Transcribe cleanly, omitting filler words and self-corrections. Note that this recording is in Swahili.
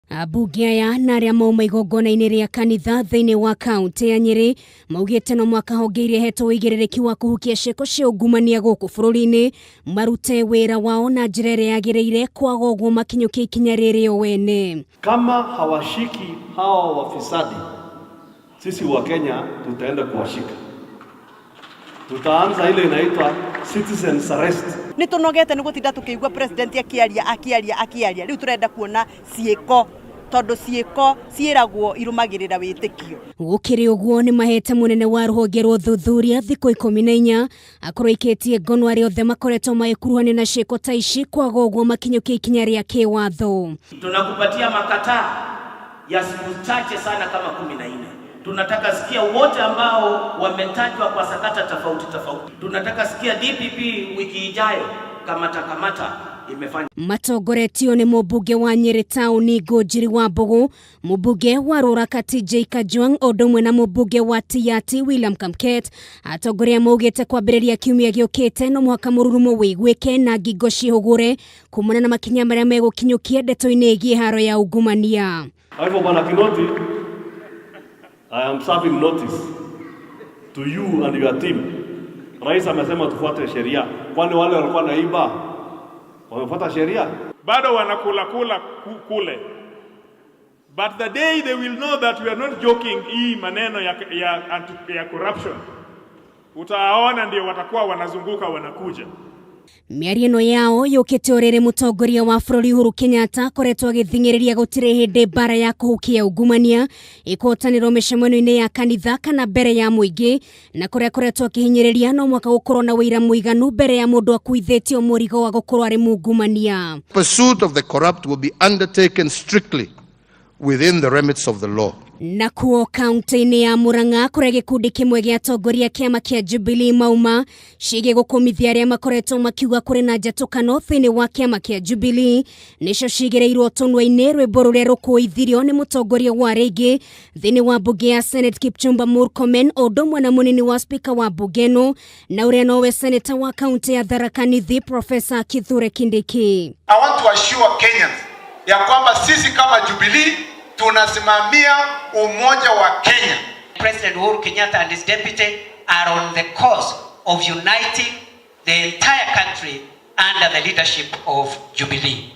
Abunge aya na aria mauma igongona-inĩ rĩa kanitha thĩinĩ wa kaunti ya Nyeri maugĩte no mwaka honge iria hetwo wĩigĩrĩrĩki wa kũhukia ciĩko cia ungumania gũkũ bũrũri-inĩ marute wĩra wao na njĩra ĩrĩa yagĩrĩire kwaga ũguo makinyũkie ikinya rĩrĩ o wene. Kama hawashiki hawa wafisadi, sisi wa Kenya tutaenda kuwashika. Tutaanza ile inaitwa citizens arrest. Ni tunogete ni gutinda tukigwa president akiaria riu turenda kuona cieko tondu cieko ciiragwo irumagirira witikio. Gukiri uguo ni mahete munene wa ruhonge rwa thuthuria thikũ 14 akoroiketie ngono aria othe makoretwo magĩkuruhania na cieko ta ici kwaga ũguo makinyũkie ikinya rĩa kĩwatho. Tunakupatia makataa ya siku chache sana kama 14. Tunataka sikia wote ambao wametajwa kwa sakata tofauti. Tunataka sikia DPP wiki ijayo kamata imefanya. Matongoretio ni mũmbunge wa Nyeri Town Ngũnjiri wa Mbogo, mũmbunge wa Rũraka TJ Kajwang ũndũmwe na mũmbunge wa Tiati William Kamket. Atongoria maugĩte kwambĩrĩria kiumia gĩũkĩte no mũhaka mũrurumo wĩiguĩke na ngingo cihũgũre kumana na makinya marĩa megũkinyũkia ndeto-inĩ ĩgiĩ haro ya ungumania. Hapo bwana Kinoti, I am serving notice to you and your team. Rais amesema tufuate sheria. Kwani wale walikuwa naiba wamefuata sheria? Bado wanakula kule. But the day they will know that we are not joking hii maneno ya corruption, utaona ndio watakuwa wanazunguka wanakuja. Mĩario ĩno yao yũkĩte orĩrĩ mũtongoria wa bũrũri Uhuru Kenyatta akoretwo agĩthing'ĩrĩria gũtirĩ hĩndĩ mbara ya kũhukia ungumania ĩkũhotanĩrwo mĩcemanio-inĩ ya kanitha kana mbere ya mũingĩ, na kũrĩa akoretwo akĩhinyĩrĩria no mwaka gũkorwo na wĩira mũiganu mbere ya mũndũ akuithĩtio mũrigo wa gũkorwo arĩ mungumania. Pursuit of the corrupt will be undertaken strictly within the remits of the law. Nakuo kaunti-inĩ ya Murang'a kũrĩa gĩkundi kĩmwe gĩa atongoria kĩama kĩa Jubilee mauma ciĩgiĩ gũkũmithia arĩa makoretwo makiuga kũrĩ na njatũkano thĩinĩ wa kĩama kĩa Jubilee nĩcio cigĩrĩirwo tũnua-inĩ rwĩmbo rũrĩa rũkũithirio nĩ mũtongoria wa rĩngĩ thĩinĩ wa mbunge ya Senate Kipchumba Murkomen ũndũmwe na mũnini wa speaker wa mbunge ĩno na ũrĩa nowe senator wa kaunti ya Tharaka Nithi Professor Kithure Kindiki. I want to assure Kenyans ya kwamba sisi kama Jubilee tunasimamia umoja wa Kenya. President Uhuru Kenyatta and his deputy are on the course of uniting the entire country under the leadership of Jubilee.